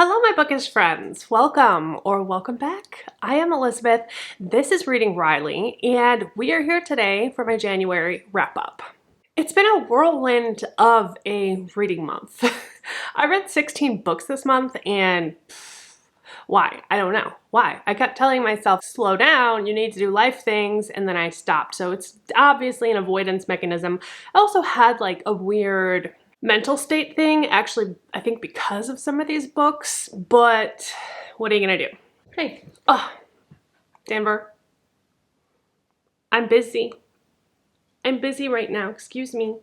Hello, my bookish friends. Welcome or welcome back. I am Elizabeth. This is Reading Wryly, and we are here today for my January wrap-up. It's been a whirlwind of a reading month. I read 16 books this month, and why? I don't know. Why? I kept telling myself, slow down, you need to do life things, and then I stopped. So it's obviously an avoidance mechanism. I also had like a weird mental state thing, actually, I think because of some of these books, but what are you gonna do? Hey, Denver, I'm busy. I'm busy right now, excuse me.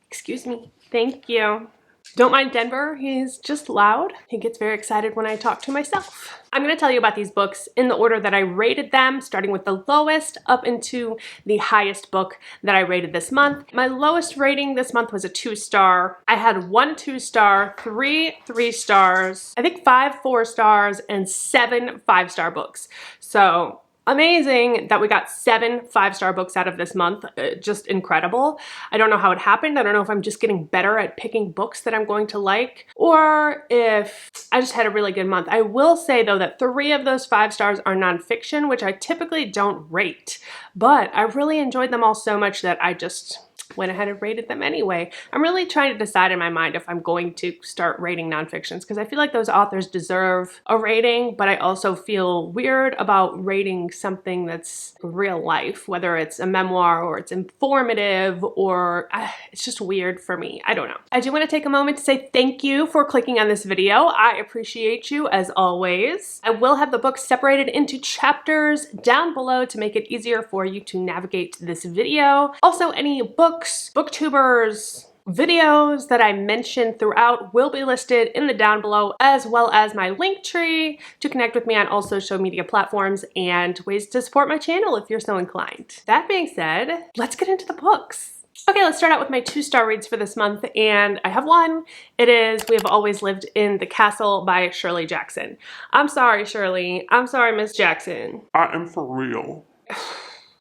Excuse me, thank you. Don't mind Denver, he's just loud. He gets very excited when I talk to myself. I'm going to tell you about these books in the order that I rated them, starting with the lowest up into the highest book that I rated this month. My lowest rating this month was a 2-star. I had 1 2-star, 3 3-stars, I think 5 4-stars, and 7 5-star books. So amazing that we got 7 5-star books out of this month. Just incredible. I don't know how it happened. I don't know if I'm just getting better at picking books that I'm going to like, or if I just had a really good month. I will say though that 3 of those 5 stars are nonfiction, which I typically don't rate, but I really enjoyed them all so much that I just went ahead and rated them anyway. I'm really trying to decide in my mind if I'm going to start rating nonfictions, because I feel like those authors deserve a rating, but I also feel weird about rating something that's real life, whether it's a memoir or it's informative, or it's just weird for me. I don't know. I do want to take a moment to say thank you for clicking on this video. I appreciate you as always. I will have the books separated into chapters down below to make it easier for you to navigate this video. Also, any books, Booktubers videos that I mentioned throughout will be listed in the down below, as well as my link tree to connect with me on all social media platforms and ways to support my channel if you're so inclined. That being said, let's get into the books. Okay, let's start out with my 2-star reads for this month, and I have one. It is We Have Always Lived in the Castle by Shirley Jackson. I'm sorry, Shirley. I'm sorry, Miss Jackson. I am for real.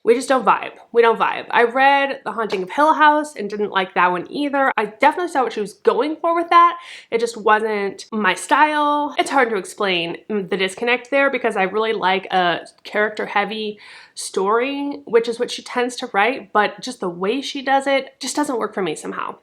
We just don't vibe. We don't vibe. I read The Haunting of Hill House and didn't like that one either. I definitely saw what she was going for with that. It just wasn't my style. It's hard to explain the disconnect there because I really like a character-heavy story, which is what she tends to write, but just the way she does it just doesn't work for me somehow.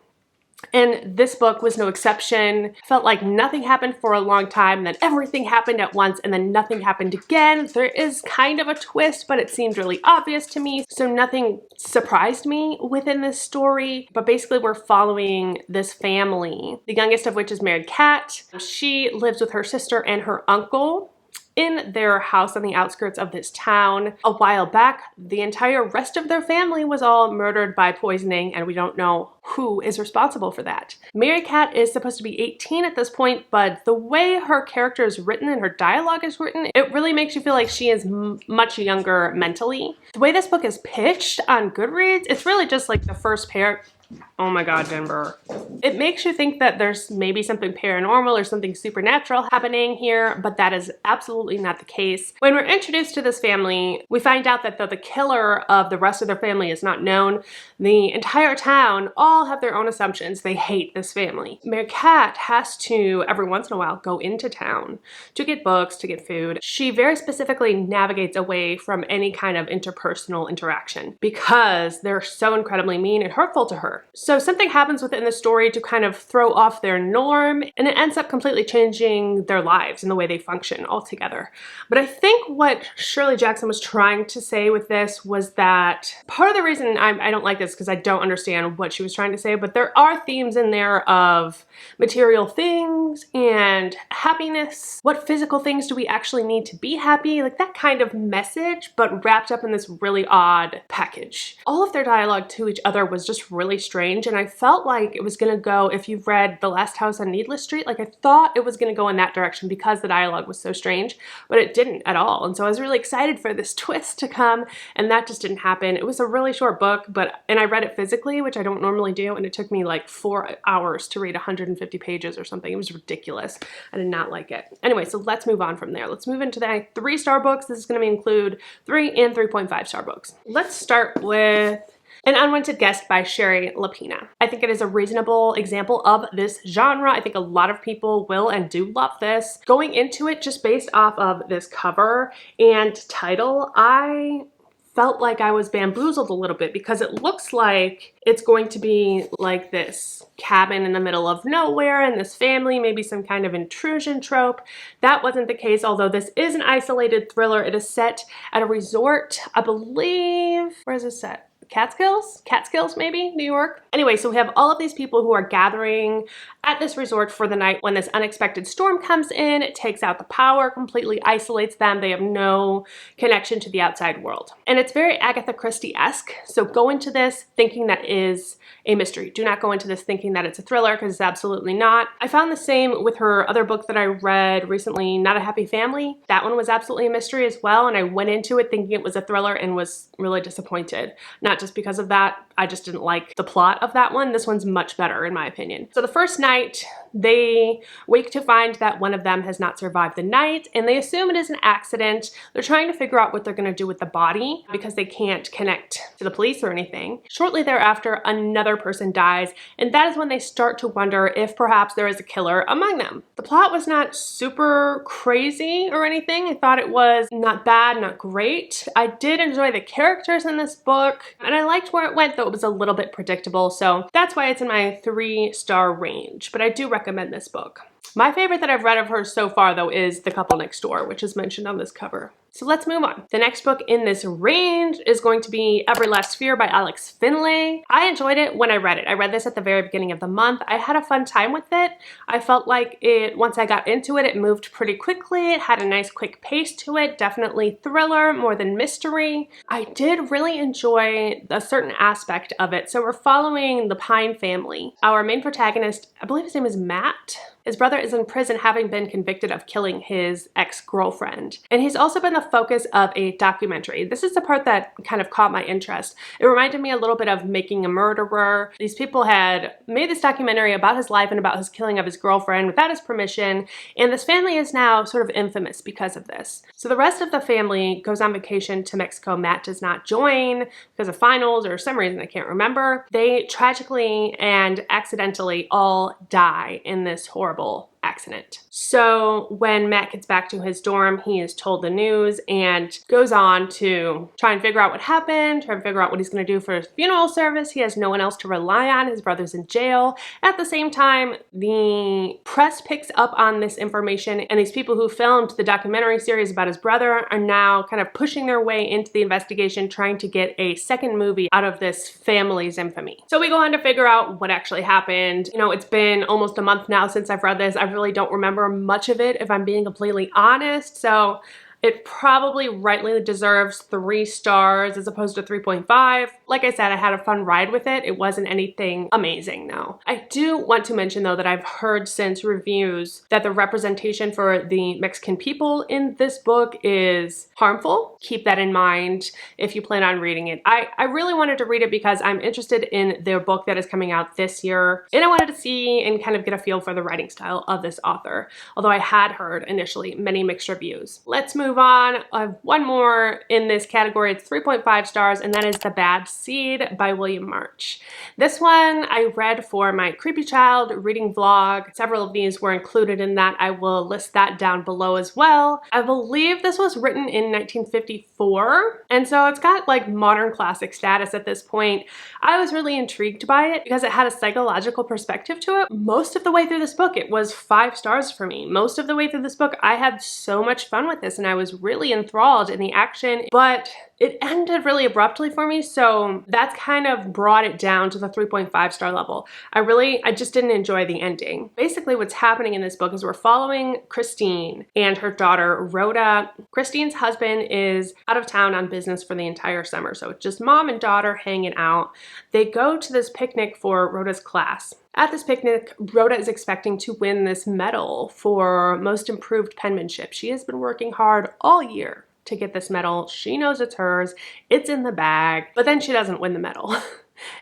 And this book was no exception. Felt like nothing happened for a long time, then everything happened at once, and then nothing happened again. There is kind of a twist, but it seemed really obvious to me, so nothing surprised me within this story. But basically we're following this family, the youngest of which is married Kat. She lives with her sister and her uncle in their house on the outskirts of this town. A while back, the entire rest of their family was all murdered by poisoning, and we don't know who is responsible for that. Mary Kat is supposed to be 18 at this point, but the way her character is written and her dialogue is written, it really makes you feel like she is much younger mentally. The way this book is pitched on Goodreads, it's really just like the first pair. Oh my god, Denver. It makes you think that there's maybe something paranormal or something supernatural happening here, but that is absolutely not the case. When we're introduced to this family, we find out that though the killer of the rest of their family is not known, the entire town all have their own assumptions. They hate this family. Mary Kat has to, every once in a while, go into town to get books, to get food. She very specifically navigates away from any kind of interpersonal interaction because they're so incredibly mean and hurtful to her. So something happens within the story to kind of throw off their norm, and it ends up completely changing their lives and the way they function altogether. But I think what Shirley Jackson was trying to say with this was that part of the reason I don't like this because I don't understand what she was trying to say, but there are themes in there of material things and happiness. What physical things do we actually need to be happy? Like that kind of message, but wrapped up in this really odd package. All of their dialogue to each other was just really strange, and I felt like it was gonna go, if you've read The Last House on Needless Street, like I thought it was gonna go in that direction because the dialogue was so strange, but it didn't at all. And so I was really excited for this twist to come, and that just didn't happen. It was a really short book, and I read it physically, which I don't normally do, and it took me like 4 hours to read 150 pages or something. It was ridiculous. I did not like it. Anyway, so let's move on from there. Let's move into the 3-star books. This is gonna include 3 and 3.5-star books. Let's start with An Unwanted Guest by Sherri Lapena. I think it is a reasonable example of this genre. I think a lot of people will and do love this. Going into it just based off of this cover and title, I felt like I was bamboozled a little bit because it looks like it's going to be like this cabin in the middle of nowhere and this family, maybe some kind of intrusion trope. That wasn't the case, although this is an isolated thriller. It is set at a resort, I believe. Where is this set? Catskills maybe, New York. Anyway, so we have all of these people who are gathering at this resort for the night when this unexpected storm comes in. It takes out the power, completely isolates them. They have no connection to the outside world. And it's very Agatha Christie-esque. So go into this thinking that is a mystery. Do not go into this thinking that it's a thriller, because it's absolutely not. I found the same with her other book that I read recently, Not a Happy Family. That one was absolutely a mystery as well, and I went into it thinking it was a thriller and was really disappointed. Not just because of that, I just didn't like the plot of that one. This one's much better in my opinion. So the first night, they wake to find that one of them has not survived the night, and they assume it is an accident. They're trying to figure out what they're going to do with the body because they can't connect to the police or anything. Shortly thereafter, another person dies, and that is when they start to wonder if perhaps there is a killer among them. The plot was not super crazy or anything. I thought it was not bad, not great. I did enjoy the characters in this book, and I liked where it went, though it was a little bit predictable, so that's why it's in my 3-star range, but I do recommend this book. My favorite that I've read of hers so far, though, is The Couple Next Door, which is mentioned on this cover. So let's move on. The next book in this range is going to be Every Last Fear by Alex Finlay. I enjoyed it when I read it. I read this at the very beginning of the month. I had a fun time with it. I felt like once I got into it, it moved pretty quickly. It had a nice quick pace to it. Definitely thriller more than mystery. I did really enjoy a certain aspect of it. So we're following the Pine family. Our main protagonist, I believe his name is Matt. His brother is in prison, having been convicted of killing his ex-girlfriend. And he's also been the focus of a documentary. This is the part that kind of caught my interest. It reminded me a little bit of Making a Murderer. These people had made this documentary about his life and about his killing of his girlfriend without his permission, and this family is now sort of infamous because of this. So the rest of the family goes on vacation to Mexico. Matt does not join because of finals or some reason I can't remember. They tragically and accidentally all die in this horrible accident. So when Matt gets back to his dorm, he is told the news and goes on to try and figure out what happened, try and figure out what he's going to do for his funeral service. He has no one else to rely on. His brother's in jail. At the same time, the press picks up on this information, and these people who filmed the documentary series about his brother are now kind of pushing their way into the investigation, trying to get a second movie out of this family's infamy. So we go on to figure out what actually happened. You know, it's been almost a month now since I've read this. I really don't remember much of it, if I'm being completely honest, so it probably rightly deserves 3 stars as opposed to 3.5. Like I said, I had a fun ride with it. It wasn't anything amazing, no. I do want to mention, though, that I've heard since reviews that the representation for the Mexican people in this book is harmful. Keep that in mind if you plan on reading it. I really wanted to read it because I'm interested in their book that is coming out this year, and I wanted to see and kind of get a feel for the writing style of this author, although I had heard initially many mixed reviews. Let's move on. I have one more in this category. It's 3.5 stars, and that is The Bad Seed by William March. This one I read for my Creepy Child reading vlog. Several of these were included in that. I will list that down below as well. I believe this was written in 1954, and so it's got like modern classic status at this point. I was really intrigued by it because it had a psychological perspective to it. Most of the way through this book, it was 5 stars for me. Most of the way through this book, I had so much fun with this, and I was really enthralled in the action, but it ended really abruptly for me, so that's kind of brought it down to the 3.5 star level. I just didn't enjoy the ending. Basically, what's happening in this book is we're following Christine and her daughter, Rhoda. Christine's husband is out of town on business for the entire summer, so it's just mom and daughter hanging out. They go to this picnic for Rhoda's class. At this picnic, Rhoda is expecting to win this medal for most improved penmanship. She has been working hard all year to get this medal. She knows it's hers. It's in the bag, but then she doesn't win the medal.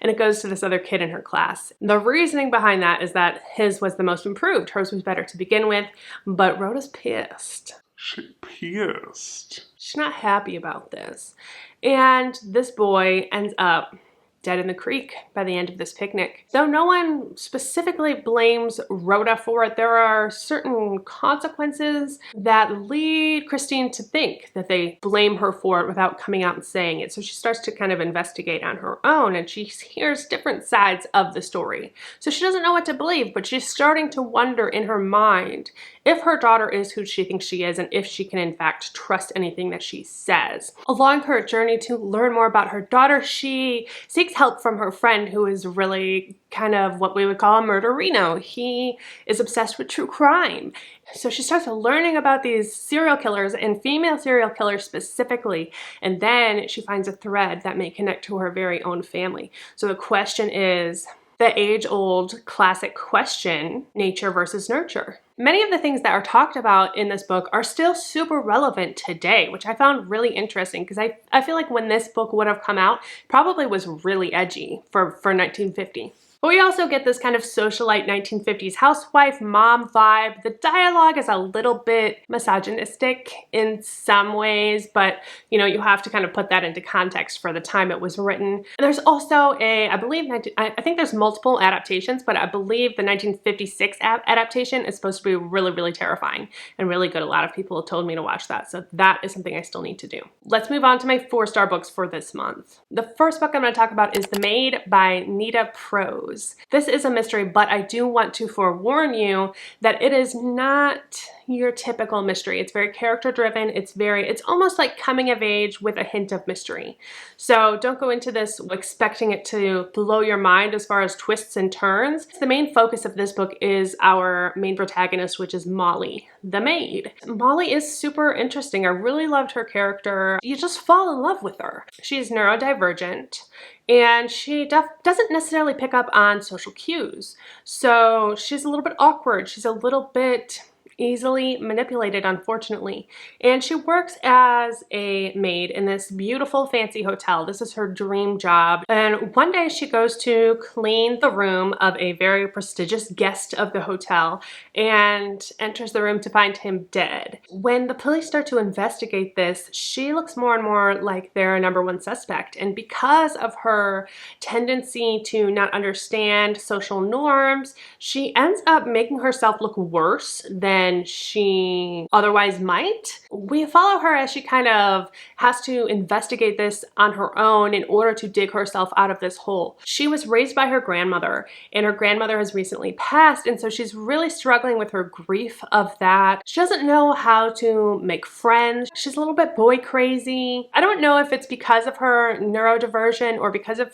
And it goes to this other kid in her class. The reasoning behind that is that his was the most improved. Hers was better to begin with, but Rhoda's pissed. She's pissed. She's not happy about this. And this boy ends up dead in the creek by the end of this picnic. Though no one specifically blames Rhoda for it, there are certain consequences that lead Christine to think that they blame her for it without coming out and saying it. So she starts to kind of investigate on her own, and she hears different sides of the story. So she doesn't know what to believe, but she's starting to wonder in her mind if her daughter is who she thinks she is and if she can in fact trust anything that she says. Along her journey to learn more about her daughter, she seeks help from her friend who is really kind of what we would call a murderino. He is obsessed with true crime. So she starts learning about these serial killers and female serial killers specifically, and then she finds a thread that may connect to her very own family. So the question is the age-old classic question, nature versus nurture. Many of the things that are talked about in this book are still super relevant today, which I found really interesting because I feel like when this book would have come out, it probably was really edgy for 1950. But we also get this kind of socialite 1950s housewife mom vibe. The dialogue is a little bit misogynistic in some ways, but you know, you have to kind of put that into context for the time it was written. And there's also I think there's multiple adaptations, but I believe the 1956 adaptation is supposed to be really, really terrifying and really good. A lot of people have told me to watch that, so that is something I still need to do. Let's move on to my 4-star books for this month. The first book I'm going to talk about is The Maid by Nita Prose. This is a mystery, but I do want to forewarn you that it is not your typical mystery. It's very character driven. It's almost like coming of age with a hint of mystery. So don't go into this expecting it to blow your mind as far as twists and turns. The main focus of this book is our main protagonist, which is Molly, the maid. Molly is super interesting. I really loved her character. You just fall in love with her. She's neurodivergent, and she doesn't necessarily pick up on social cues. So she's a little bit awkward. She's a little bit easily manipulated, unfortunately. And she works as a maid in this beautiful fancy hotel. This is her dream job. And one day she goes to clean the room of a very prestigious guest of the hotel and enters the room to find him dead. When the police start to investigate this, she looks more and more like their #1 suspect. And because of her tendency to not understand social norms, she ends up making herself look worse than she otherwise might. We follow her as she kind of has to investigate this on her own in order to dig herself out of this hole. She was raised by her grandmother, and her grandmother has recently passed, and so she's really struggling with her grief of that. She doesn't know how to make friends. She's a little bit boy crazy. I don't know if it's because of her neurodiversion or because of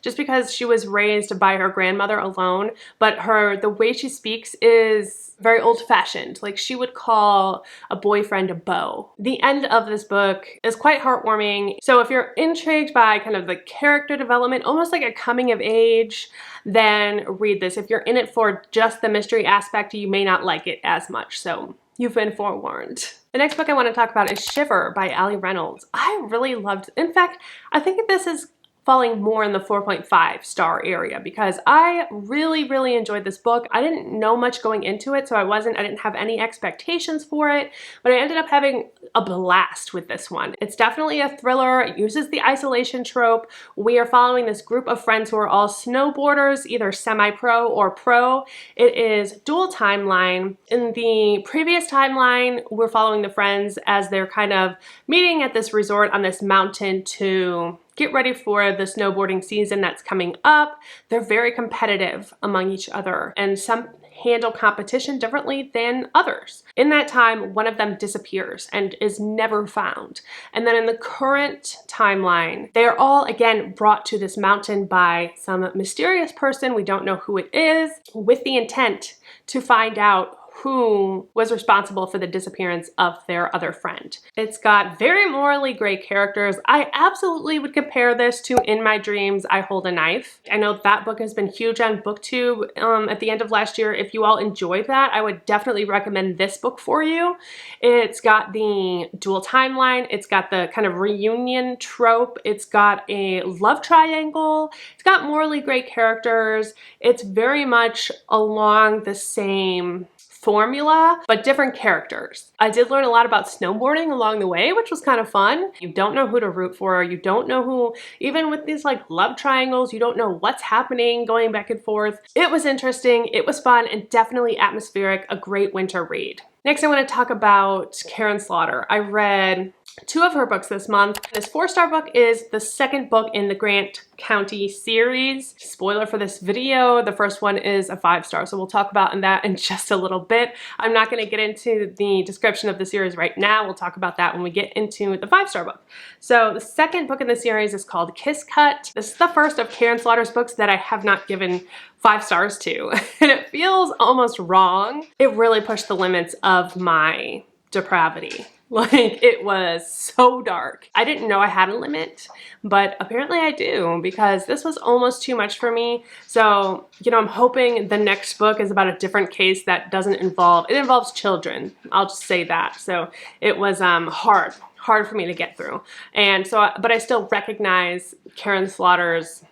just because she was raised by her grandmother alone, but the way she speaks is very old-fashioned. Like, she would call a boyfriend a beau. The end of this book is quite heartwarming. So if you're intrigued by kind of the character development, almost like a coming of age, then read this. If you're in it for just the mystery aspect, you may not like it as much. So you've been forewarned. The next book I want to talk about is Shiver by Allie Reynolds. I really loved, in fact, I think this is falling more in the 4.5-star area because I really, really enjoyed this book. I didn't know much going into it, so I didn't have any expectations for it, but I ended up having a blast with this one. It's definitely a thriller. It uses the isolation trope. We are following this group of friends who are all snowboarders, either semi-pro or pro. It is dual timeline. In the previous timeline, we're following the friends as they're kind of meeting at this resort on this mountain to get ready for the snowboarding season that's coming up. They're very competitive among each other, and some handle competition differently than others. In that time, one of them disappears and is never found. And then in the current timeline, they are all again brought to this mountain by some mysterious person, we don't know who it is, with the intent to find out who was responsible for the disappearance of their other friend. It's got very morally gray characters. I absolutely would compare this to In My Dreams, I Hold a Knife. I know that book has been huge on BookTube at the end of last year. If you all enjoyed that, I would definitely recommend this book for you. It's got the dual timeline. It's got the kind of reunion trope. It's got a love triangle. It's got morally gray characters. It's very much along the same formula, but different characters. I did learn a lot about snowboarding along the way, which was kind of fun. You don't know who to root for. You don't know who, even with these like love triangles, you don't know what's happening going back and forth. It was interesting. It was fun and definitely atmospheric, a great winter read. Next, I want to talk about Karin Slaughter. I read 2 of her books this month. This 4-star book is the second book in the Grant County series. Spoiler for this video, the first one is a 5-star, so we'll talk about that in just a little bit. I'm not going to get into the description of the series right now. We'll talk about that when we get into the 5-star book. So the second book in the series is called Kisscut. This is the first of Karin Slaughter's books that I have not given 5 stars to, and it feels almost wrong. It really pushed the limits of my depravity. Like, it was so dark. I didn't know I had a limit, but apparently I do, because this was almost too much for me. So, you know, I'm hoping the next book is about a different case that doesn't involve, it involves children. I'll just say that. So it was hard for me to get through. And so, but I still recognize Karin Slaughter's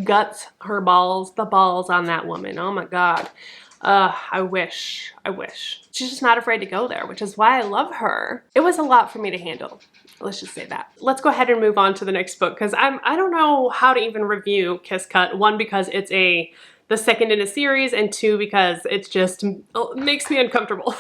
guts, her balls, the balls on that woman. Oh my God. I wish. She's just not afraid to go there, which is why I love her. It was a lot for me to handle. Let's just say that. Let's go ahead and move on to the next book, because I don't know how to even review Kisscut. 1, because it's the second in a series, and 2, because it's just makes me uncomfortable.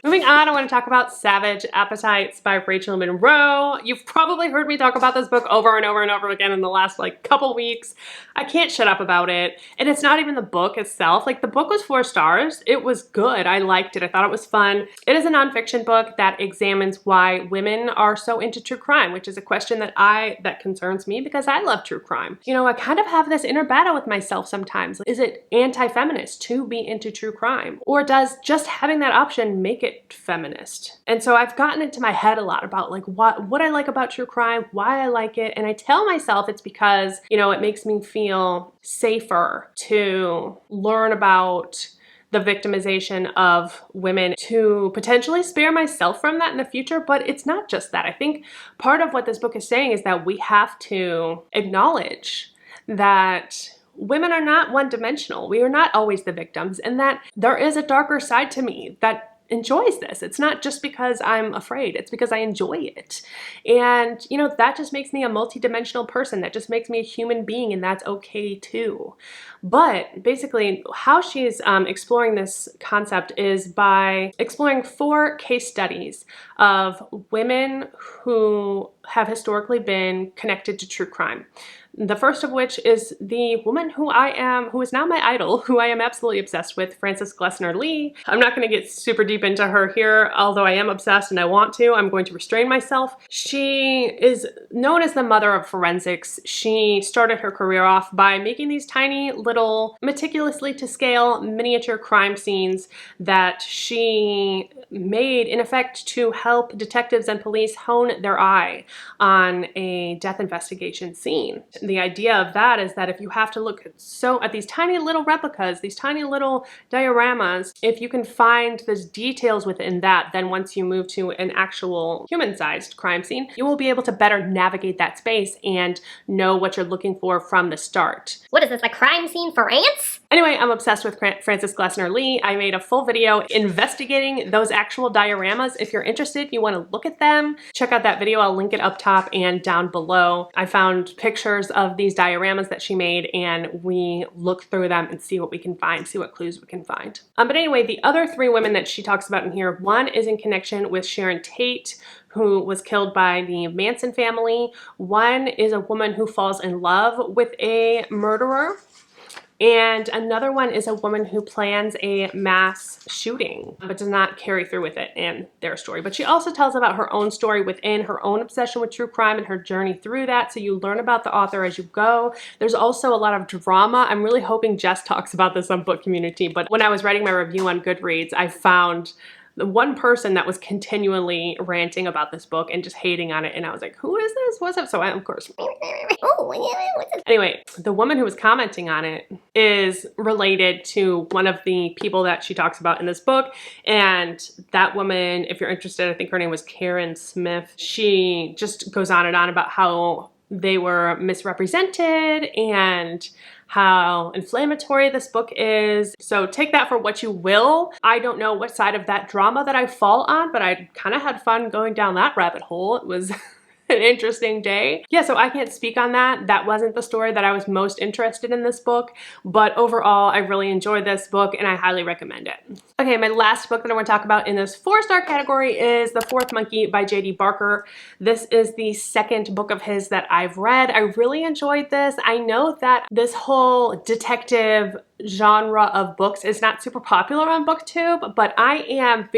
Moving on, I want to talk about Savage Appetites by Rachel Monroe. You've probably heard me talk about this book over and over and over again in the last like couple weeks. I can't shut up about it. And it's not even the book itself. Like, the book was 4 stars. It was good. I liked it. I thought it was fun. It is a nonfiction book that examines why women are so into true crime, which is a question that concerns me, because I love true crime. You know, I kind of have this inner battle with myself sometimes. Is it anti-feminist to be into true crime? Or does just having that option make it feminist? And so I've gotten into my head a lot about like what I like about true crime, why I like it, and I tell myself it's because, you know, it makes me feel safer to learn about the victimization of women, to potentially spare myself from that in the future. But it's not just that. I think part of what this book is saying is that we have to acknowledge that women are not one-dimensional. We are not always the victims, and that there is a darker side to me that enjoys this. It's not just because I'm afraid, it's because I enjoy it. And, you know, that just makes me a multi-dimensional person. That just makes me a human being, and that's okay too. But basically, how she's exploring this concept is by exploring 4 case studies of women who have historically been connected to true crime. The first of which is the woman who is now my idol, who I am absolutely obsessed with, Frances Glessner Lee. I'm not going to get super deep into her here, although I am obsessed and I want to. I'm going to restrain myself. She is known as the mother of forensics. She started her career off by making these tiny little, meticulously to scale miniature crime scenes that she made in effect to help detectives and police hone their eye on a death investigation scene. The idea of that is that if you have to look at these tiny little replicas, these tiny little dioramas, if you can find those details within that, then once you move to an actual human-sized crime scene, you will be able to better navigate that space and know what you're looking for from the start. What is this, a crime scene for ants? Anyway, I'm obsessed with Frances Glessner Lee. I made a full video investigating those actual dioramas. If you're interested, if you want to look at them, check out that video. I'll link it up top and down below. I found pictures of these dioramas that she made, and we look through them and see what we can find, see what clues we can find. But anyway, the other 3 women that she talks about in here, one is in connection with Sharon Tate, who was killed by the Manson family. One is a woman who falls in love with a murderer. And another one is a woman who plans a mass shooting, but does not carry through with it and their story. But she also tells about her own story within her own obsession with true crime and her journey through that. So you learn about the author as you go. There's also a lot of drama. I'm really hoping Jess talks about this on Book Community, but when I was writing my review on Goodreads, I found the one person that was continually ranting about this book and just hating on it, and I was like, who is this? What's up? So I, of course, anyway, the woman who was commenting on it is related to one of the people that she talks about in this book, and that woman, if you're interested, I think her name was Karen Smith. She just goes on and on about how they were misrepresented and how inflammatory this book is. So take that for what you will. I don't know what side of that drama that I fall on, but I kind of had fun going down that rabbit hole. It was an interesting day. Yeah, so I can't speak on that. That wasn't the story that I was most interested in this book, but overall, I really enjoyed this book and I highly recommend it. Okay, my last book that I want to talk about in this 4-star category is The Fourth Monkey by J.D. Barker. This is the second book of his that I've read. I really enjoyed this. I know that this whole detective genre of books is not super popular on BookTube, but I'm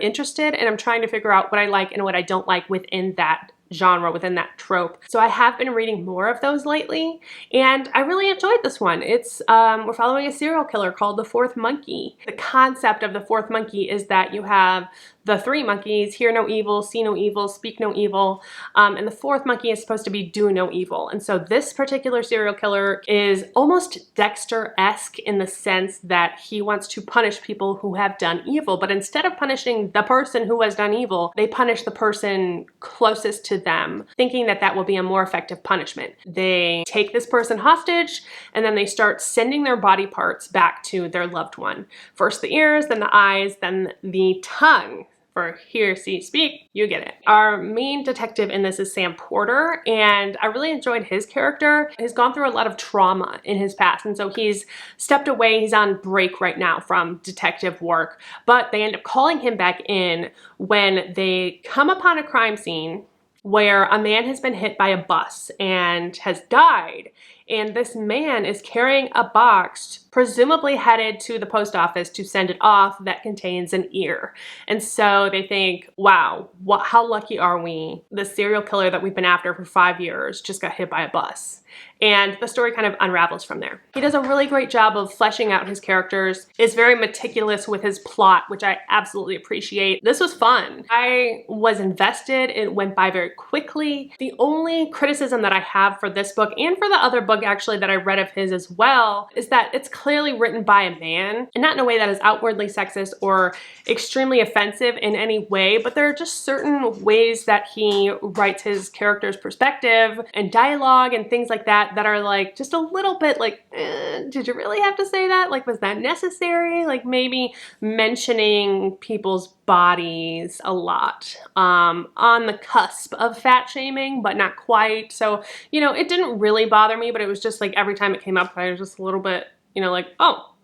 interested and I'm trying to figure out what I like and what I don't like within that genre, within that trope. So I have been reading more of those lately and I really enjoyed this one. It's we're following a serial killer called the Fourth Monkey. The concept of the Fourth Monkey is that you have the 3 monkeys, hear no evil, see no evil, speak no evil, and the 4th monkey is supposed to be do no evil. And so this particular serial killer is almost Dexter-esque in the sense that he wants to punish people who have done evil, but instead of punishing the person who has done evil, they punish the person closest to them, thinking that that will be a more effective punishment. They take this person hostage and then they start sending their body parts back to their loved one. First the ears, then the eyes, then the tongue. For hear, see, speak, you get it. Our main detective in this is Sam Porter, and I really enjoyed his character. He's gone through a lot of trauma in his past, and so he's stepped away. He's on break right now from detective work, but they end up calling him back in when they come upon a crime scene where a man has been hit by a bus and has died. And this man is carrying a box, presumably headed to the post office to send it off, that contains an ear. And so they think, wow, how lucky are we? The serial killer that we've been after for 5 years just got hit by a bus. And the story kind of unravels from there. He does a really great job of fleshing out his characters, is very meticulous with his plot, which I absolutely appreciate. This was fun. I was invested. It went by very quickly. The only criticism that I have for this book, and for the other book actually that I read of his as well, is that it's clearly written by a man, and not in a way that is outwardly sexist or extremely offensive in any way, but there are just certain ways that he writes his character's perspective and dialogue and things like that are like just a little bit like, did you really have to say that? Like, was that necessary? Like maybe mentioning people's bodies a lot, on the cusp of fat shaming, but not quite. So, you know, it didn't really bother me, but it was just like every time it came up, I was just a little bit, you know, like, oh,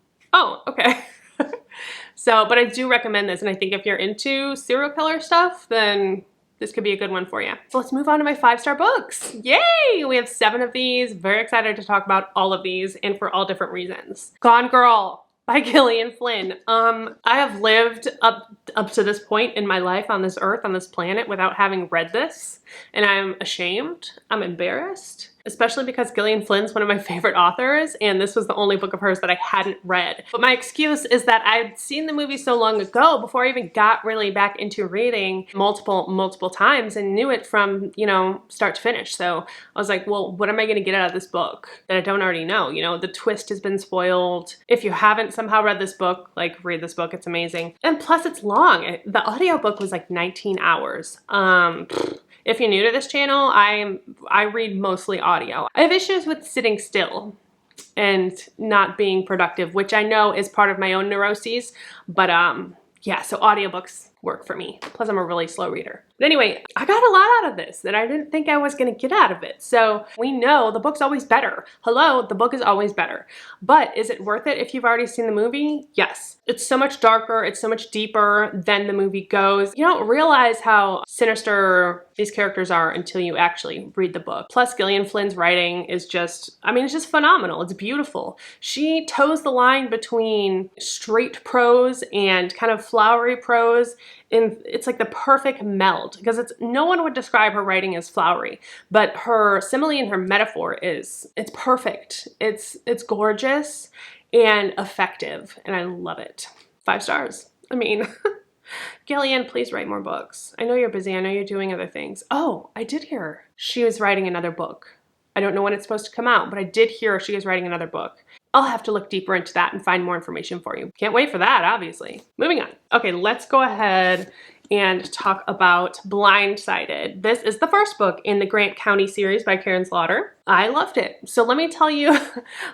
okay. So, but I do recommend this. And I think if you're into serial killer stuff, then this could be a good one for you. So let's move on to my 5-star books. Yay! We have 7 of these. Very excited to talk about all of these and for all different reasons. Gone Girl by Gillian Flynn. I have lived up to this point in my life on this earth, on this planet, without having read this, and I'm ashamed. I'm embarrassed. Especially because Gillian Flynn's one of my favorite authors, and this was the only book of hers that I hadn't read. But my excuse is that I'd seen the movie so long ago, before I even got really back into reading multiple times, and knew it from, you know, start to finish. So I was like, well, what am I gonna get out of this book that I don't already know? You know, the twist has been spoiled. If you haven't somehow read this book, like, read this book, it's amazing. And plus it's long. The audiobook was like 19 hours. If you're new to this channel, I read mostly audio. I have issues with sitting still and not being productive, which I know is part of my own neuroses, but yeah, so audiobooks work for me. Plus I'm a really slow reader. But anyway, I got a lot out of this that I didn't think I was gonna get out of it. So we know the book's always better. Hello, the book is always better. But is it worth it if you've already seen the movie? Yes. It's so much darker, it's so much deeper than the movie goes. You don't realize how sinister these characters are until you actually read the book. Plus Gillian Flynn's writing is just, I mean, it's just phenomenal. It's beautiful. She toes the line between straight prose and kind of flowery prose, and it's like the perfect meld, because no one would describe her writing as flowery, but her simile and her metaphor it's perfect. It's gorgeous and effective, and I love it. 5 stars. I mean, Gillian, please write more books. I know you're busy. I know you're doing other things. Oh, I did hear she was writing another book. I don't know when it's supposed to come out, but I did hear she is writing another book. I'll have to look deeper into that and find more information for you. Can't wait for that, obviously. Moving on. Okay, let's go ahead and talk about Blindsighted. This is the first book in the Grant County series by Karin Slaughter. I loved it. So let me tell you,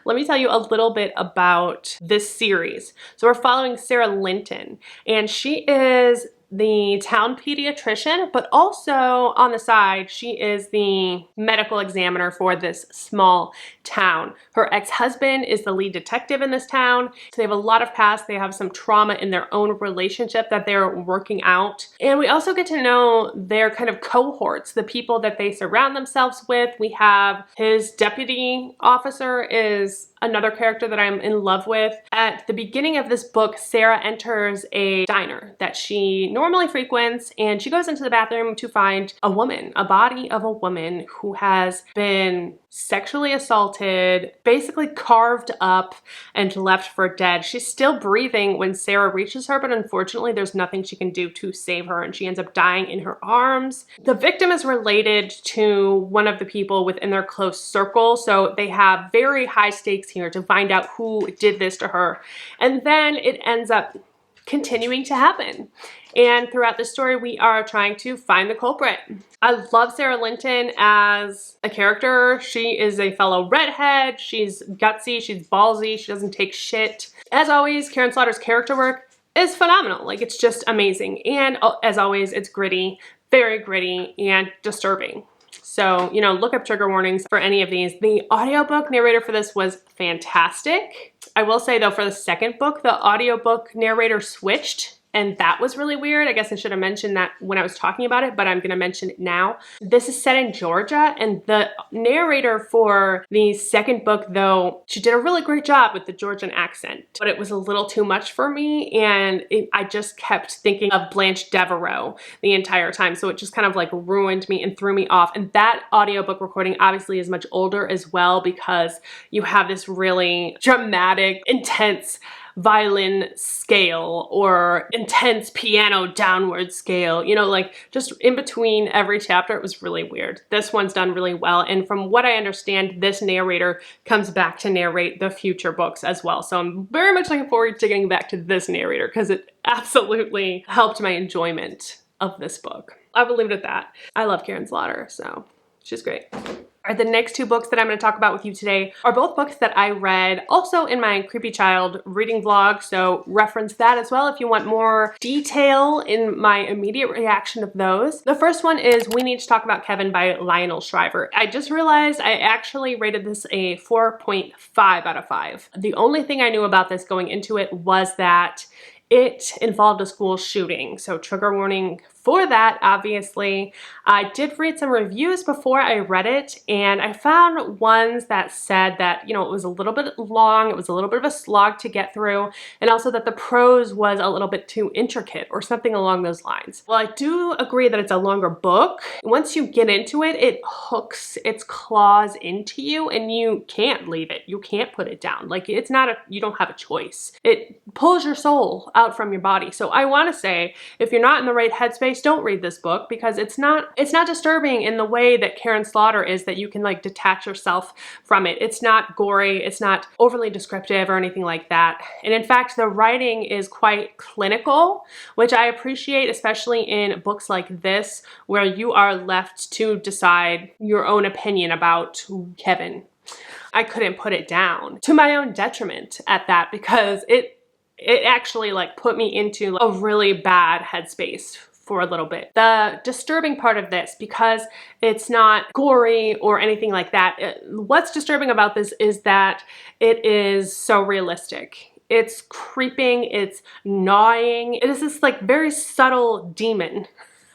let me tell you a little bit about this series. So we're following Sarah Linton, and she is the town pediatrician, but also on the side, she is the medical examiner for this small town. Her ex-husband is the lead detective in this town. So they have a lot of past. They have some trauma in their own relationship that they're working out. And we also get to know their kind of cohorts, the people that they surround themselves with. We have his deputy officer is another character that I'm in love with. At the beginning of this book, Sarah enters a diner that she normally frequents, and she goes into the bathroom to find a woman, a body of a woman who has been sexually assaulted, basically carved up and left for dead. She's still breathing when Sarah reaches her, but unfortunately there's nothing she can do to save her, and she ends up dying in her arms. The victim is related to one of the people within their close circle, so they have very high stakes here to find out who did this to her. And then it ends up continuing to happen. And throughout the story, we are trying to find the culprit. I love Sarah Linton as a character. She is a fellow redhead. She's gutsy, she's ballsy, she doesn't take shit. As always, Karin Slaughter's character work is phenomenal. Like, it's just amazing. And as always, it's gritty, very gritty and disturbing. So, you know, look up trigger warnings for any of these. The audiobook narrator for this was fantastic. I will say though, for the second book, the audiobook narrator switched, and that was really weird. I guess I should have mentioned that when I was talking about it, but I'm gonna mention it now. This is set in Georgia, and the narrator for the second book, though, she did a really great job with the Georgian accent, but it was a little too much for me, and I just kept thinking of Blanche Devereaux the entire time, so it just kind of like ruined me and threw me off. And that audiobook recording obviously is much older as well, because you have this really dramatic, intense violin scale or intense piano downward scale, you know, like just in between every chapter. It was really weird. This one's done really well, and from what I understand, this narrator comes back to narrate the future books as well. So I'm very much looking forward to getting back to this narrator, because it absolutely helped my enjoyment of this book. I will leave it at that. I love Karin Slaughter, so she's great. The next two books that I'm going to talk about with you today are both books that I read also in my Creepy Child reading vlog, so reference that as well if you want more detail in my immediate reaction of those. The first one is We Need to Talk About Kevin by Lionel Shriver. I just realized I actually rated this a 4.5 out of 5. The only thing I knew about this going into it was that it involved a school shooting, so trigger warning for that, obviously. I did read some reviews before I read it, and I found ones that said that, you know, it was a little bit long, it was a little bit of a slog to get through, and also that the prose was a little bit too intricate or something along those lines. Well, I do agree that it's a longer book. Once you get into it, it hooks its claws into you and you can't leave it. You can't put it down. Like, it's not you don't have a choice. It pulls your soul out from your body. So I want to say, if you're not in the right headspace, don't read this book, because it's not disturbing in the way that Karin Slaughter is, that you can like detach yourself from it. It's not gory, it's not overly descriptive or anything like that. And in fact, the writing is quite clinical, which I appreciate, especially in books like this, where you are left to decide your own opinion about Kevin. I couldn't put it down, to my own detriment at that, because it actually like put me into a really bad headspace for a little bit. The disturbing part of this, because it's not gory or anything like that, what's disturbing about this is that it is so realistic. It's creeping, it's gnawing. It is this like very subtle demon.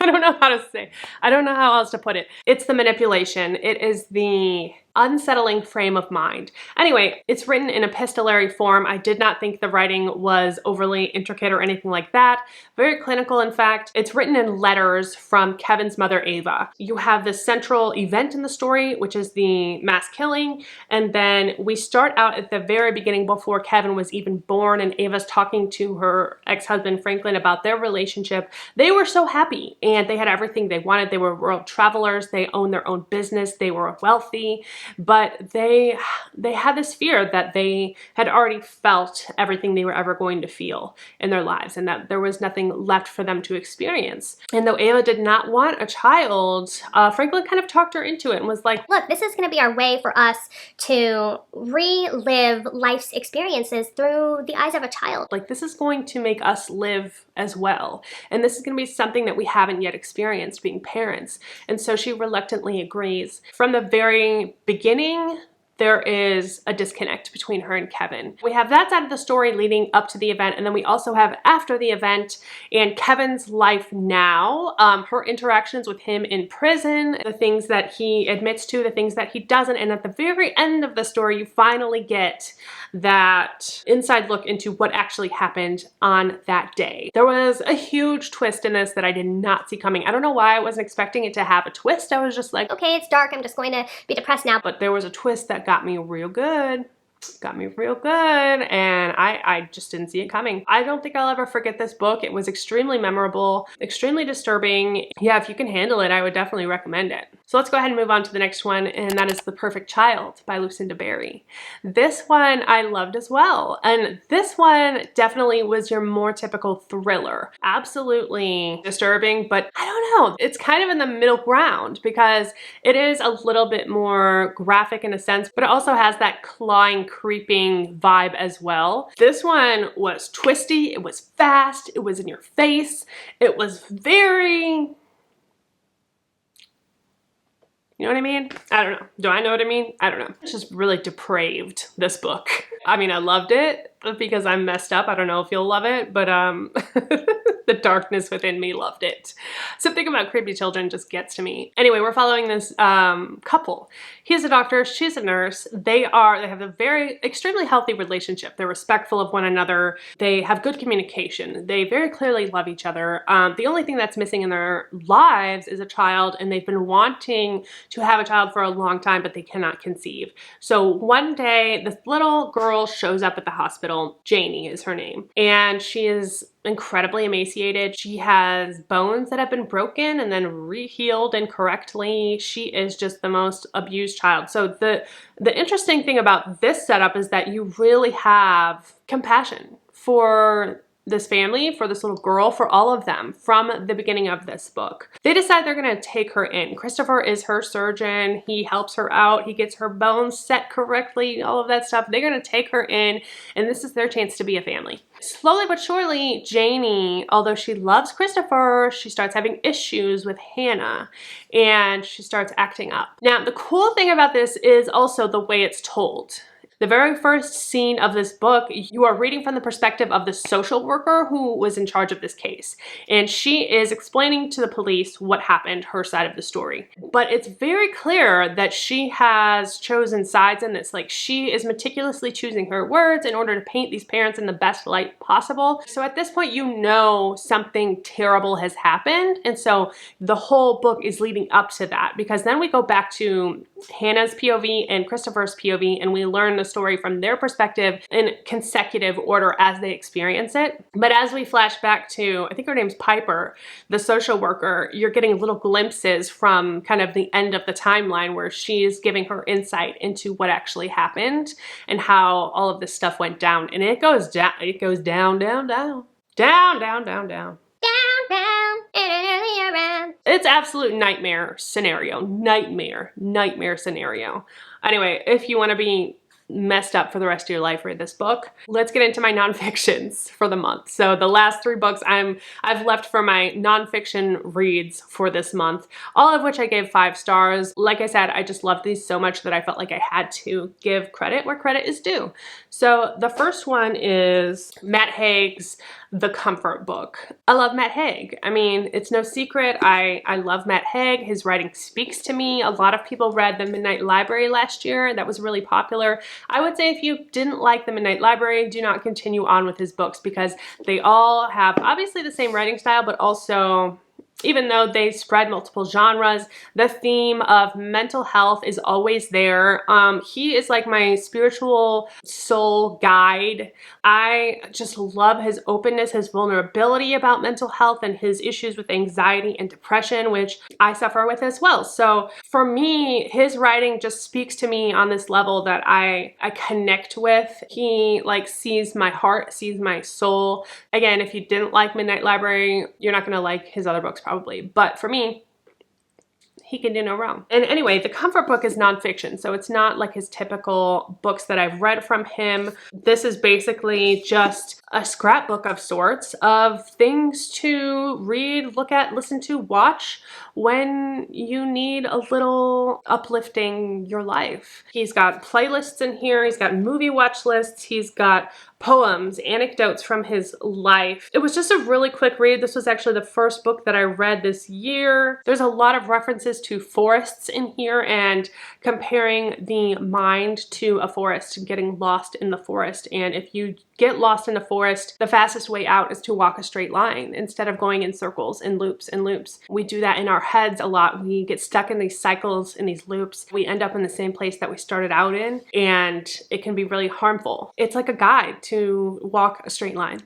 I don't know how to say. I don't know how else to put it. It's the manipulation. It is the unsettling frame of mind. Anyway, it's written in epistolary form. I did not think the writing was overly intricate or anything like that. Very clinical, in fact. It's written in letters from Kevin's mother, Ava. You have the central event in the story, which is the mass killing, and then we start out at the very beginning before Kevin was even born, and Ava's talking to her ex-husband, Franklin, about their relationship. They were so happy, and they had everything they wanted. They were world travelers. They owned their own business. They were wealthy. but they had this fear that they had already felt everything they were ever going to feel in their lives, and that there was nothing left for them to experience. And though Ava did not want a child, Franklin kind of talked her into it and was like, look, this is going to be our way for us to relive life's experiences through the eyes of a child. like, this is going to make us live as well. And this is going to be something that we haven't yet experienced, being parents. And so she reluctantly agrees. From the very beginning, there is a disconnect between her and Kevin. We have that side of the story leading up to the event, and then we also have after the event and Kevin's life now, her interactions with him in prison, the things that he admits to, the things that he doesn't, and at the very end of the story, you finally get that inside look into what actually happened on that day. There was a huge twist in this that I did not see coming. I don't know why I wasn't expecting it to have a twist. I was just like, okay, it's dark, I'm just going to be depressed now. but there was a twist that got me real good. Got me real good, and I just didn't see it coming. I don't think I'll ever forget this book. It was extremely memorable, extremely disturbing. Yeah, if you can handle it, I would definitely recommend it. So let's go ahead and move on to the next one, and that is The Perfect Child by Lucinda Berry. This one I loved as well, and this one definitely was your more typical thriller. Absolutely disturbing, but I don't know, it's kind of in the middle ground because it is a little bit more graphic in a sense, but it also has that clawing, creeping vibe as well. This one was twisty, it was fast, it was in your face, it was very, you know what I mean? I don't know. Do I know what I mean? I don't know. It's just really depraved, this book. I mean, I loved it because I'm messed up. I don't know if you'll love it, but the darkness within me loved it. Something about creepy children just gets to me. Anyway, we're following this couple. He's a doctor, she's a nurse. They have a very extremely healthy relationship. They're respectful of one another. They have good communication. They very clearly love each other. The only thing that's missing in their lives is a child, and they've been wanting to have a child for a long time, but they cannot conceive. So one day, this little girl shows up at the hospital. Janie is her name, and she is incredibly emaciated. She has bones that have been broken and then re-healed incorrectly. She is just the most abused child. So the interesting thing about this setup is that you really have compassion for this family, for this little girl, for all of them from the beginning of this book. They decide they're gonna take her in. Christopher is her surgeon. He helps her out. He gets her bones set correctly, all of that stuff. They're gonna take her in, and this is their chance to be a family. Slowly but surely, Janie, although she loves Christopher, she starts having issues with Hannah, and she starts acting up. Now, the cool thing about this is also the way it's told. The very first scene of this book, you are reading from the perspective of the social worker who was in charge of this case. And she is explaining to the police what happened, her side of the story. But it's very clear that she has chosen sides in this. Like, she is meticulously choosing her words in order to paint these parents in the best light possible. So at this point, you know something terrible has happened. And so the whole book is leading up to that, because then we go back to Hannah's POV and Christopher's POV, and we learn the story from their perspective in consecutive order as they experience it. But as we flash back to, I think her name's Piper, the social worker, you're getting little glimpses from kind of the end of the timeline where she's giving her insight into what actually happened and how all of this stuff went down. And it goes down, down, down, down, down, down, down, down. It's absolute nightmare scenario. Nightmare scenario. Anyway, if you want to be messed up for the rest of your life, read this book. Let's get into my nonfictions for the month. So the last 3 books I've left for my nonfiction reads for this month, all of which I gave 5 stars. Like I said, I just loved these so much that I felt like I had to give credit where credit is due. So the first one is Matt Haig's The Comfort Book. I love Matt Haig. I mean, it's no secret. I love Matt Haig. His writing speaks to me. A lot of people read The Midnight Library last year. That was really popular. I would say if you didn't like The Midnight Library, do not continue on with his books, because they all have obviously the same writing style, but also Even though they spread multiple genres, the theme of mental health is always there. He is like my spiritual soul guide. I just love his openness, his vulnerability about mental health and his issues with anxiety and depression, which I suffer with as well. So for me, his writing just speaks to me on this level that I connect with. He like sees my heart, sees my soul. Again, if you didn't like Midnight Library, you're not gonna like his other books probably. But for me, he can do no wrong. And anyway, the comfort book is nonfiction, so it's not like his typical books that I've read from him. This is basically just a scrapbook of sorts of things to read, look at, listen to, watch when you need a little uplifting your life. He's got playlists in here, he's got movie watch lists, he's got poems, anecdotes from his life. It was just a really quick read. This was actually the first book that I read this year. There's a lot of references to forests in here and comparing the mind to a forest and getting lost in the forest. And if you get lost in the forest, the fastest way out is to walk a straight line instead of going in circles and loops and loops. We do that in our heads a lot. We get stuck in these cycles, in these loops. We end up in the same place that we started out in, and it can be really harmful. It's like a guide to walk a straight line.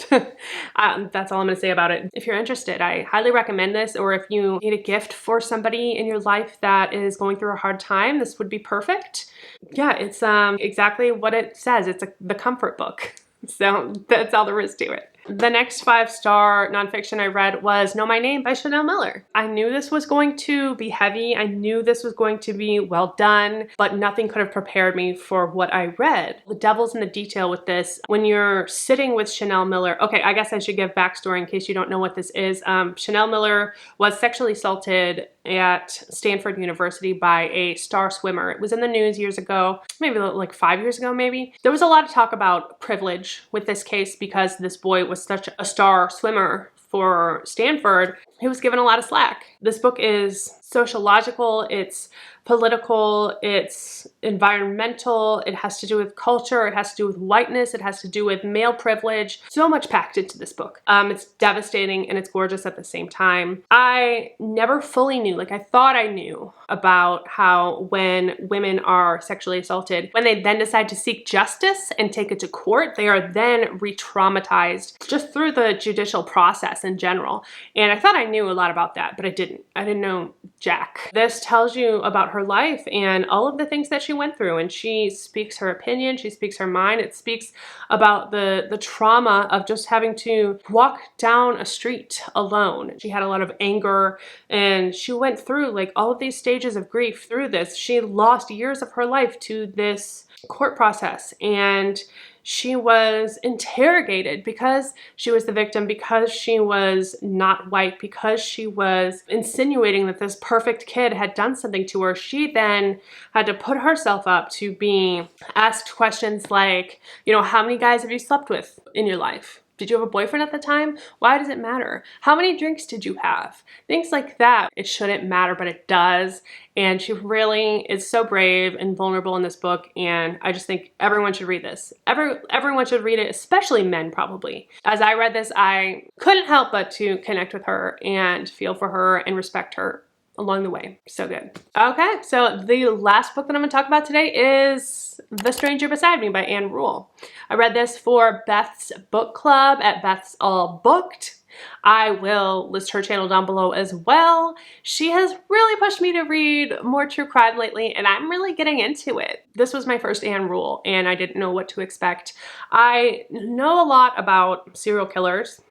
That's all I'm going to say about it. If you're interested, I highly recommend this, or if you need a gift for somebody in your life that is going through a hard time, this would be perfect. Yeah, it's exactly what it says. It's the comfort book. So that's all there is to it. The next 5-star nonfiction I read was Know My Name by Chanel Miller. I knew this was going to be heavy. I knew this was going to be well done, but nothing could have prepared me for what I read. The devil's in the detail with this. When you're sitting with Chanel Miller, okay, I guess I should give backstory in case you don't know what this is. Chanel Miller was sexually assaulted at Stanford University by a star swimmer. It was in the news years ago, maybe like 5 years ago, maybe. There was a lot of talk about privilege with this case because this boy was such a star swimmer for Stanford. He was given a lot of slack. This book is sociological, it's political, it's environmental, it has to do with culture, it has to do with whiteness, it has to do with male privilege. So much packed into this book. It's devastating and it's gorgeous at the same time. I never fully knew, like I thought I knew about how when women are sexually assaulted, when they then decide to seek justice and take it to court, they are then re-traumatized just through the judicial process in general. And I thought I knew a lot about that, but I didn't. I didn't know jack. This tells you about her life and all of the things that she went through, and she speaks her opinion, she speaks her mind. It speaks about the trauma of just having to walk down a street alone. She had a lot of anger and she went through like all of these stages of grief through this. She lost years of her life to this court process, and she was interrogated because she was the victim, because she was not white, because she was insinuating that this perfect kid had done something to her. She then had to put herself up to be asked questions like, you know, how many guys have you slept with in your life? Did you have a boyfriend at the time? Why does it matter? How many drinks did you have? Things like that. It shouldn't matter, but it does. And she really is so brave and vulnerable in this book. And I just think everyone should read this. Everyone should read it, especially men probably. As I read this, I couldn't help but to connect with her and feel for her and respect her along the way. So good. Okay, so the last book that I'm going to talk about today is The Stranger Beside Me by Ann Rule. I read this for Beth's book club at Beth's All Booked. I will list her channel down below as well. She has really pushed me to read more true crime lately, and I'm really getting into it. This was my first Ann Rule, and I didn't know what to expect. I know a lot about serial killers.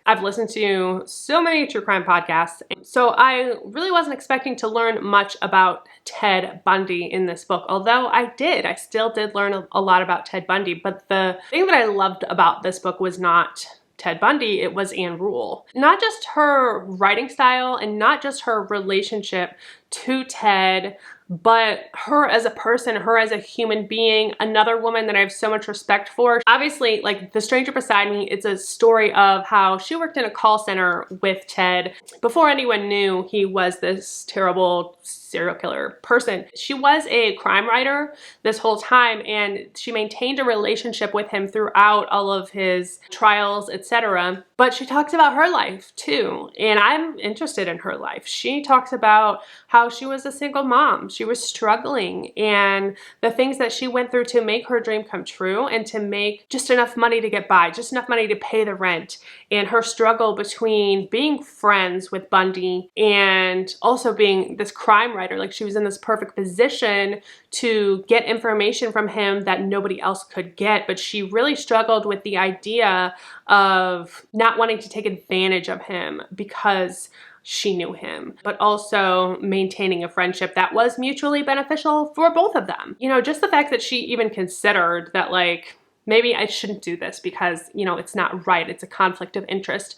I've listened to so many true crime podcasts, so I really wasn't expecting to learn much about Ted Bundy in this book, although I did. I still did learn a lot about Ted Bundy, but the thing that I loved about this book was not Ted Bundy, it was Ann Rule. Not just her writing style and not just her relationship to Ted, but her as a person, her as a human being, another woman that I have so much respect for. Obviously, like The Stranger Beside Me, it's a story of how she worked in a call center with Ted before anyone knew he was this terrible serial killer person. She was a crime writer this whole time, and she maintained a relationship with him throughout all of his trials, etc. But she talks about her life too, and I'm interested in her life. She talks about how she was a single mom. She was struggling, and the things that she went through to make her dream come true and to make just enough money to get by, just enough money to pay the rent, and her struggle between being friends with Bundy and also being this crime writer. Like, she was in this perfect position to get information from him that nobody else could get, but she really struggled with the idea of not wanting to take advantage of him because she knew him, but also maintaining a friendship that was mutually beneficial for both of them. You know, just the fact that she even considered that, like, maybe I shouldn't do this because, you know, it's not right, it's a conflict of interest,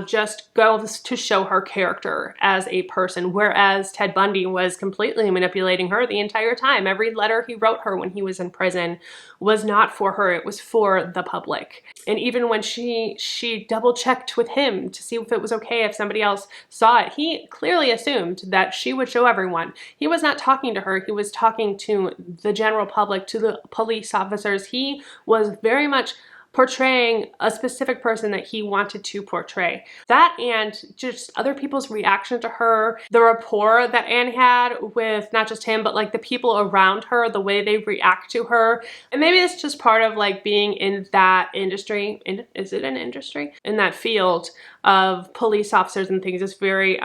just goes to show her character as a person, whereas Ted Bundy was completely manipulating her the entire time. Every letter he wrote her when he was in prison was not for her, it was for the public. And even when she double checked with him to see if it was okay if somebody else saw it, he clearly assumed that she would show everyone. He was not talking to her, he was talking to the general public, to the police officers. He was very much portraying a specific person that he wanted to portray. That and just other people's reaction to her, the rapport that Anne had with not just him, but like the people around her, the way they react to her. And maybe it's just part of like being in that industry. Is it an industry? In that field of police officers and things. It's very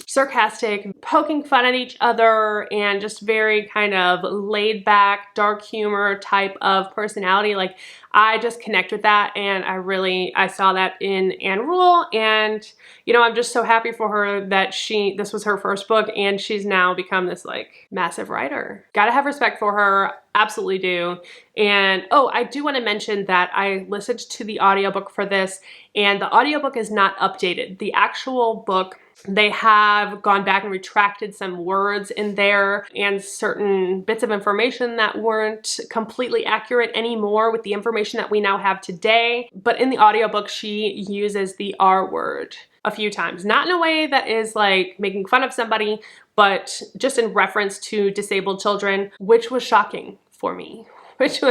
sarcastic, poking fun at each other, and just very kind of laid back, dark humor type of personality. Like, I just connect with that, and I saw that in Anne Rule, and you know, I'm just so happy for her that this was her first book, and she's now become this like massive writer. Gotta have respect for her, absolutely do. And oh, I do want to mention that I listened to the audiobook for this, and the audiobook is not updated. The actual book, they have gone back and retracted some words in there and certain bits of information that weren't completely accurate anymore with the information that we now have today. But in the audiobook, she uses the R word a few times, not in a way that is like making fun of somebody, but just in reference to disabled children, which was shocking for me. Which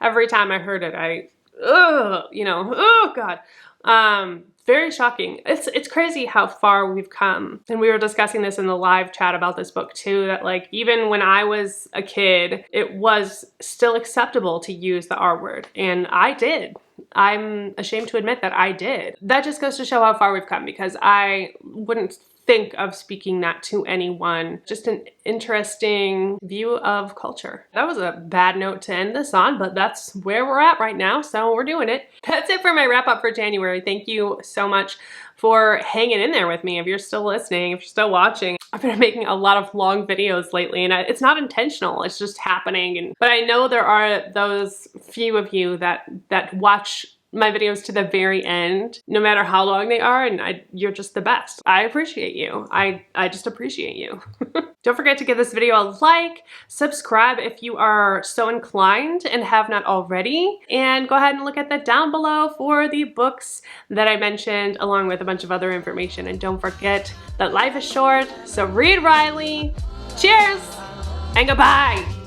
every time I heard it, you know, oh God. Very shocking. It's crazy how far we've come. And we were discussing this in the live chat about this book too, that like even when I was a kid, it was still acceptable to use the R word. And I did. I'm ashamed to admit that I did. That just goes to show how far we've come, because I wouldn't think of speaking that to anyone. Just an interesting view of culture. That was a bad note to end this on, but that's where we're at right now, so we're doing it. That's it for my wrap up for January. Thank you so much for hanging in there with me. If you're still listening, if you're still watching, I've been making a lot of long videos lately, and it's not intentional, it's just happening. But I know there are those few of you that watch my videos to the very end, no matter how long they are, and you're just the best. I appreciate you. I just appreciate you. Don't forget to give this video a like, subscribe if you are so inclined and have not already, and go ahead and look at that down below for the books that I mentioned, along with a bunch of other information. And don't forget that life is short, so read Wryly. Cheers and goodbye.